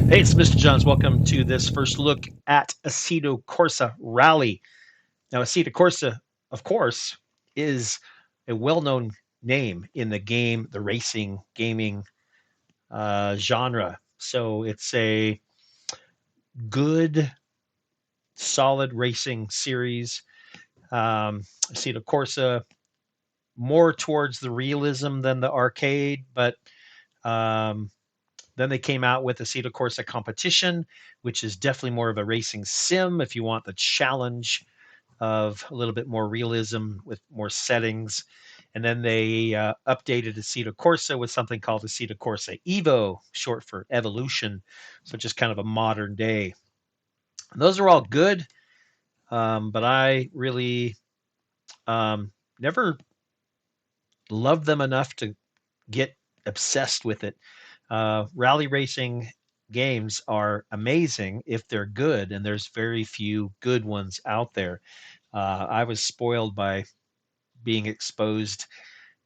Hey, it's Mr. Johns. Welcome to this first look at Assetto Corsa Rally. Now, Assetto Corsa, of course, is a well-known name in the racing, gaming genre. So it's a good, solid racing series. Assetto Corsa more towards the realism than the arcade, but um, then they came out with Assetto Corsa Competition, which is definitely more of a racing sim if you want the challenge of a little bit more realism with more settings. And then they updated Assetto Corsa with something called Assetto Corsa Evo, short for evolution. So just kind of a modern day. And those are all good, but I really never loved them enough to get obsessed with it. Rally racing games are amazing if they're good, and there's very few good ones out there. I was spoiled by being exposed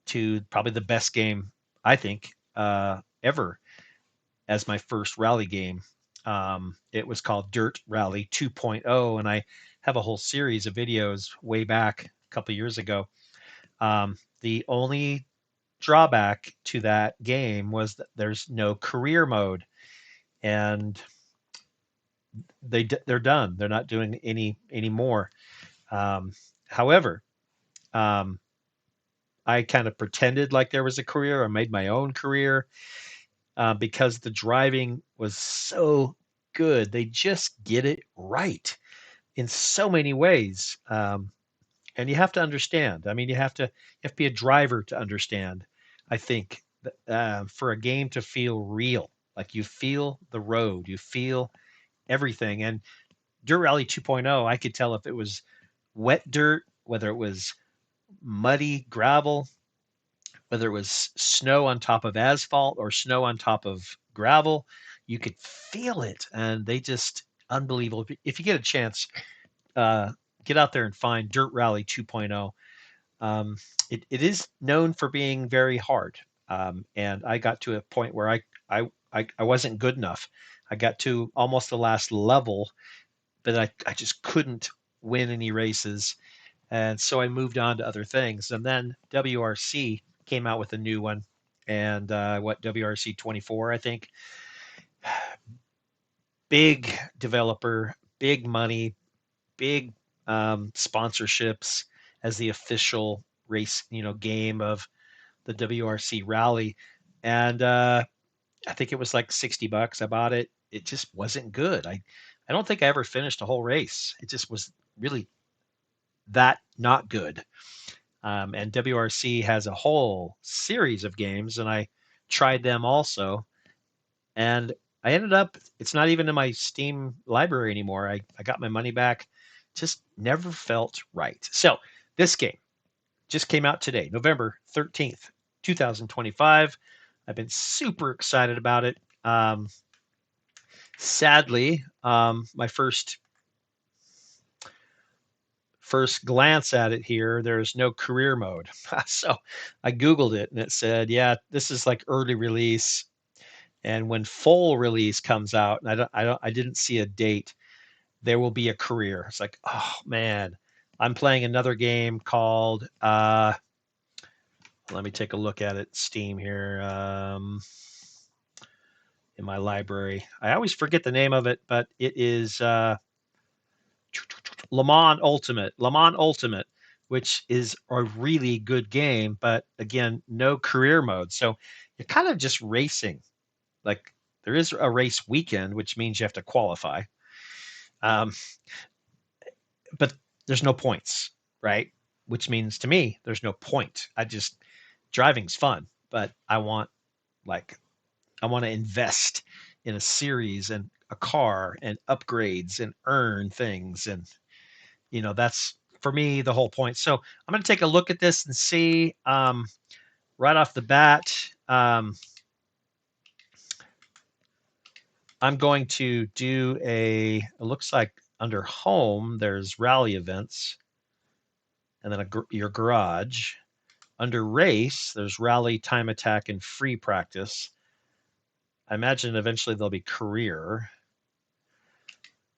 to probably the best game I think ever as my first rally game. It was called Dirt Rally 2.0, and I have a whole series of videos way back a couple years ago. The only drawback to that game was that there's no career mode, and they're done. They're not doing any more. Um, However, um, I kind of pretended like there was a career. I made my own career because the driving was so good. They just get it right in so many ways. And you have to understand. I mean, you have to be a driver to understand. I think that, for a game to feel real, like you feel the road, you feel everything. And Dirt Rally 2.0, I could tell if it was wet dirt, whether it was muddy gravel, whether it was snow on top of asphalt or snow on top of gravel, you could feel it. And they just unbelievable. If you get a chance, uh, get out there and find Dirt Rally 2.0. It is known for being very hard. And I got to a point where I wasn't good enough. I got to almost the last level, but I just couldn't win any races. And so I moved on to other things. And then WRC came out with a new one. And WRC 24, I think. Big developer, big money, big sponsorships as the official race, game of the WRC rally. And I think it was like $60. I bought it. It just wasn't good. I don't think I ever finished a whole race. It just was really that not good. And WRC has a whole series of games, and I tried them also. And I ended up, it's not even in my Steam library anymore. I got my money back. Just never felt right. So this game just came out today, November 13th, 2025. I've been super excited about it. Sadly, my first glance at it here, there's no career mode. So I Googled it and it said, yeah, this is like early release. And when full release comes out, and I didn't see a date, there will be a career. It's like, oh man, I'm playing another game called, let me take a look at it, Steam here, in my library. I always forget the name of it, but it is Le Mans Ultimate, which is a really good game, but again, no career mode. So you're kind of just racing. Like there is a race weekend, which means you have to qualify, um, but there's no points, right? Which means to me, there's no point. Driving's fun, but like I want to invest in a series and a car and upgrades and earn things, and that's for me the whole point. So I'm going to take a look at this and see, right off the bat. I'm going to do it looks like under home there's rally events, and then your garage. Under race there's rally, time attack, and free practice. I imagine eventually there'll be career.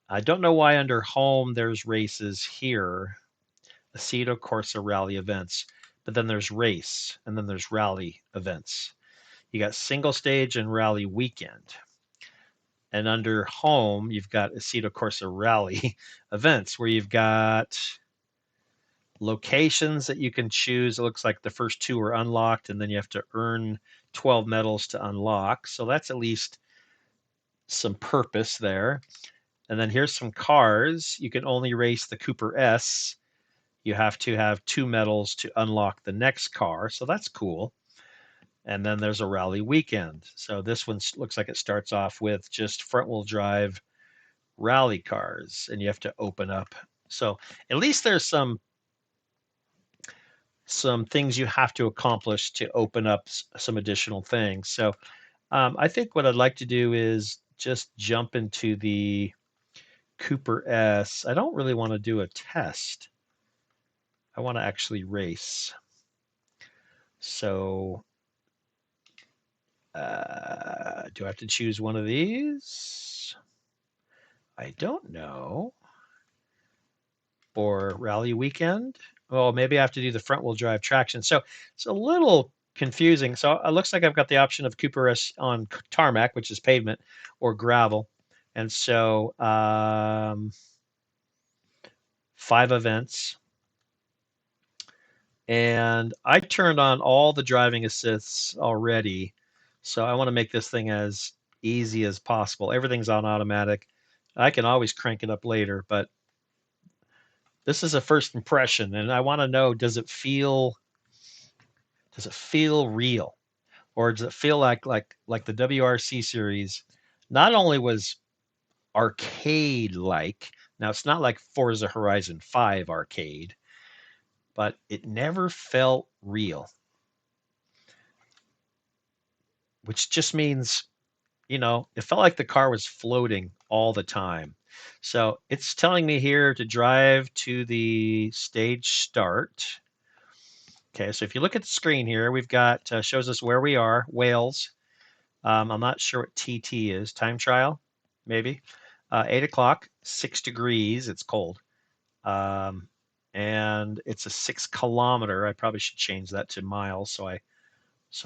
I don't know why under home there's races here, Assetto Corsa rally events, but then there's race and then there's rally events. You got single stage and rally weekend. And under home, you've got Assetto Corsa rally events where you've got locations that you can choose. It looks like the first two are unlocked, and then you have to earn 12 medals to unlock. So that's at least some purpose there. And then here's some cars. You can only race the Cooper S. You have to have 2 medals to unlock the next car. So that's cool. And then there's a rally weekend. So this one looks like it starts off with just front wheel drive rally cars, and you have to open up. So at least there's some things you have to accomplish to open up some additional things. So I think what I'd like to do is just jump into the Cooper S. I don't really want to do a test. I want to actually race. So do I have to choose one of these? I don't know. Or rally weekend? Well, maybe I have to do the front wheel drive traction. So it's a little confusing. So it looks like I've got the option of Cooper S on tarmac, which is pavement, or gravel. And so 5 events. And I turned on all the driving assists already. So I want to make this thing as easy as possible. Everything's on automatic. I can always crank it up later, but this is a first impression, and I want to know, does it feel real? Or does it feel like the WRC series not only was arcade like, now it's not like Forza Horizon 5 arcade, but it never felt real, which just means, it felt like the car was floating all the time. So it's telling me here to drive to the stage start. Okay, so if you look at the screen here, we've got, shows us where we are, Wales. I'm not sure what TT is, time trial, maybe. 8 o'clock, 6 degrees, it's cold. And it's a 6 kilometer. I probably should change that to miles so I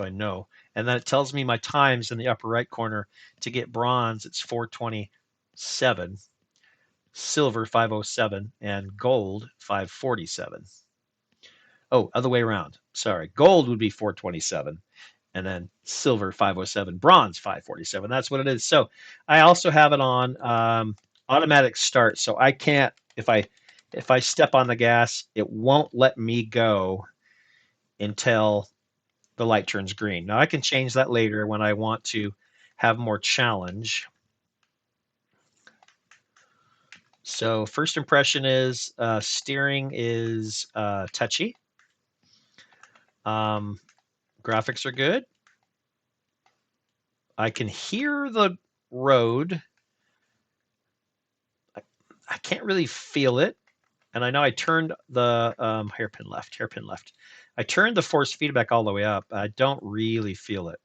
know. And then it tells me my times in the upper right corner. To get bronze, it's 4:27, silver 5:07, and gold 5:47. Oh, other way around. Sorry. Gold would be 4:27, and then silver 5:07, bronze 5:47. That's what it is. So I also have it on automatic start. So I can't, if I step on the gas, it won't let me go until the light turns green. Now I can change that later when I want to have more challenge. So first impression is steering is touchy. Graphics are good. I can hear the road. I can't really feel it. And I know I turned the hairpin left. I turned the force feedback all the way up. I don't really feel it.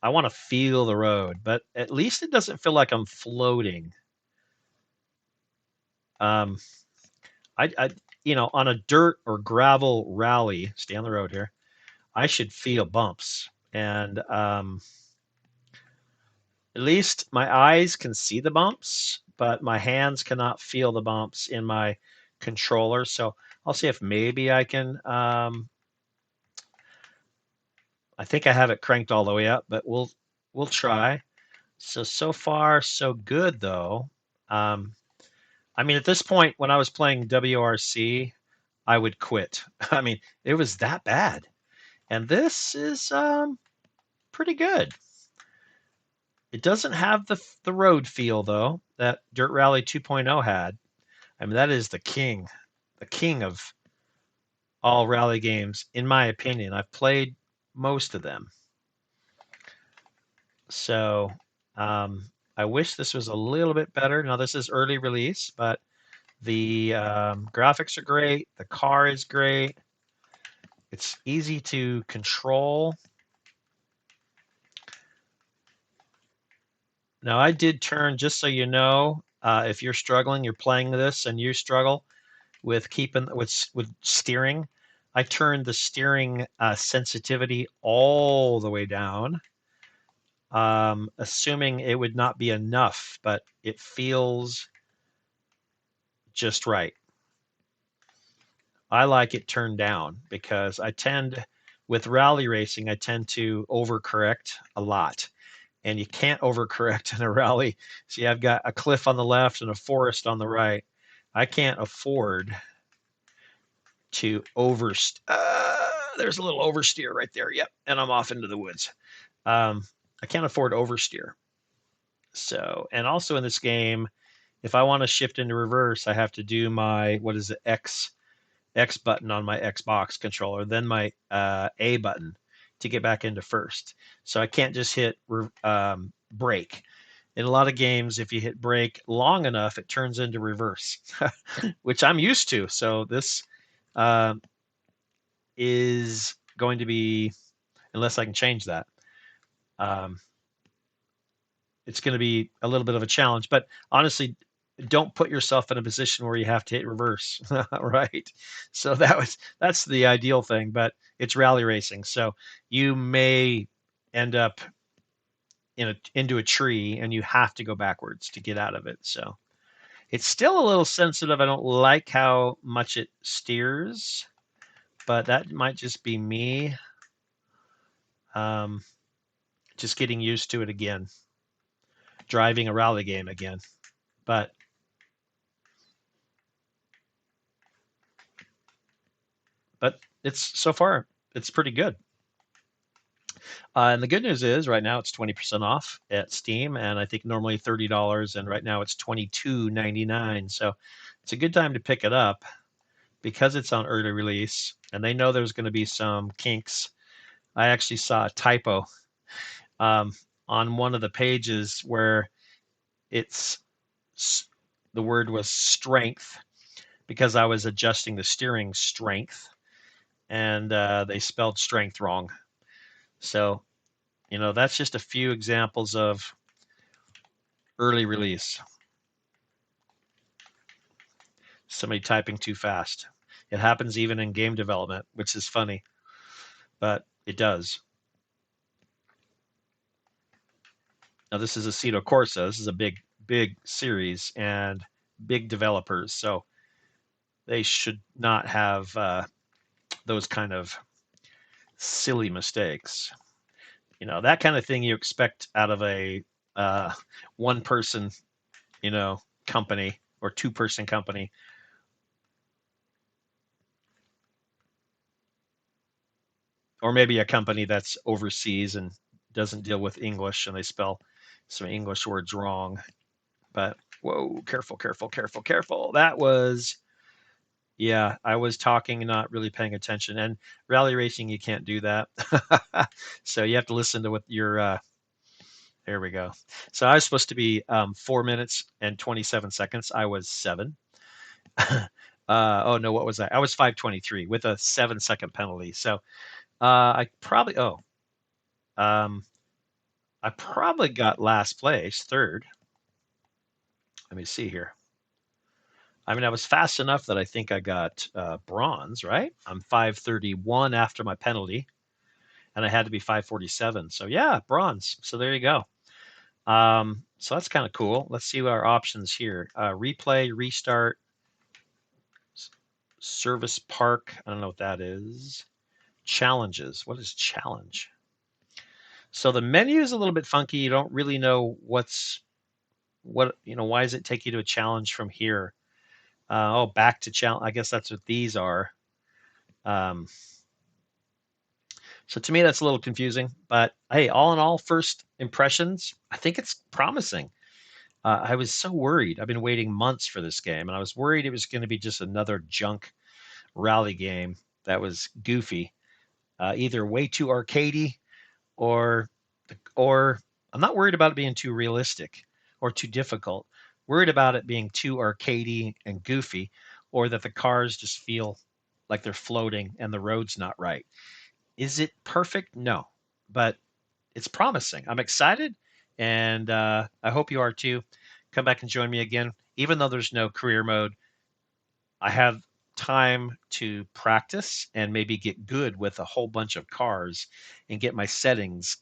I want to feel the road, but at least it doesn't feel like I'm floating. I on a dirt or gravel rally, stay on the road here, I should feel bumps. And at least my eyes can see the bumps, but my hands cannot feel the bumps in my controller. So I'll see if maybe I can. I think I have it cranked all the way up, but we'll try. So far so good though. I mean, at this point, when I was playing WRC, I would quit. I mean, it was that bad, and this is pretty good. It doesn't have the road feel though that Dirt Rally 2.0 had. I mean, that is the king of all rally games, in my opinion. I've played most of them. So I wish this was a little bit better. Now, this is early release, but the graphics are great. The car is great. It's easy to control. Now, I did turn, just so you know, if you're struggling, you're playing this and you struggle with keeping with steering, I turned the steering sensitivity all the way down, assuming it would not be enough, but it feels just right. I like it turned down because with rally racing, I tend to overcorrect a lot. And you can't overcorrect in a rally. See, I've got a cliff on the left and a forest on the right. I can't afford to there's a little oversteer right there. Yep, and I'm off into the woods. I can't afford to oversteer. So, and also in this game, if I want to shift into reverse, I have to do my what is it X button on my Xbox controller, then my A button to get back into first. So I can't just hit brake. In a lot of games, if you hit brake long enough, it turns into reverse, which I'm used to. So this uh, is going to be, unless I can change that, um, it's going to be a little bit of a challenge. But honestly, don't put yourself in a position where you have to hit reverse, right? So that's the ideal thing, but it's rally racing, so you may end up into a tree and you have to go backwards to get out of it. So it's still a little sensitive. I don't like how much it steers, but that might just be me um, just getting used to it again, driving a rally game again. But it's so far it's pretty good. And the good news is right now it's 20% off at Steam, and I think normally $30, and right now it's $22.99. So it's a good time to pick it up because it's on early release, and they know there's going to be some kinks. I actually saw a typo um, on one of the pages where it's the word was strength because I was adjusting the steering strength, and they spelled strength wrong. So that's just a few examples of early release. Somebody typing too fast. It happens even in game development, which is funny, but it does. Now this is Assetto Corsa. This is a big series and big developers, so they should not have those kind of silly mistakes. That kind of thing you expect out of a one person, company or two-person company. Or maybe a company that's overseas and doesn't deal with English and they spell some English words wrong. But whoa, careful, careful, careful, careful. That was, yeah, I was talking, not really paying attention. And rally racing, you can't do that. So you have to listen to what there we go. So I was supposed to be 4 minutes and 27 seconds. I was 7. Oh no, what was I? I was 5:23 with a 7-second penalty. So I probably, um, I probably got last place, third. Let me see here. I mean, I was fast enough that I think I got bronze, right? I'm 5:31 after my penalty, and I had to be 5:47. So yeah, bronze. So there you go. So that's kind of cool. Let's see what our options here. Replay, restart, service park. I don't know what that is. Challenges. What is challenge? So the menu is a little bit funky. You don't really know what, why does it take you to a challenge from here? Back to challenge. I guess that's what these are. Um, so to me, that's a little confusing. But hey, all in all, first impressions, I think it's promising. I was so worried. I've been waiting months for this game, and I was worried it was going to be just another junk rally game that was goofy, either way too arcadey, or or I'm not worried about it being too realistic or too difficult. Worried about it being too arcadey and goofy, or that the cars just feel like they're floating and the road's not right. Is it perfect? No, but it's promising. I'm excited, And I hope you are too. Come back and join me again. Even though there's no career mode, I have time to practice and maybe get good with a whole bunch of cars and get my settings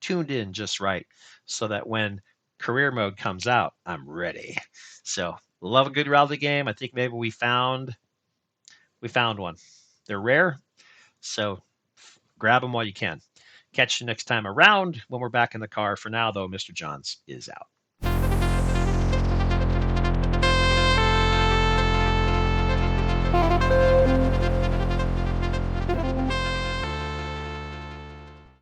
tuned in just right so that when career mode comes out, I'm ready. So love a good rally game. I think maybe we found one. They're rare, so grab them while you can. Catch you next time around when we're back in the car. For now, though, Mr. Johns is out.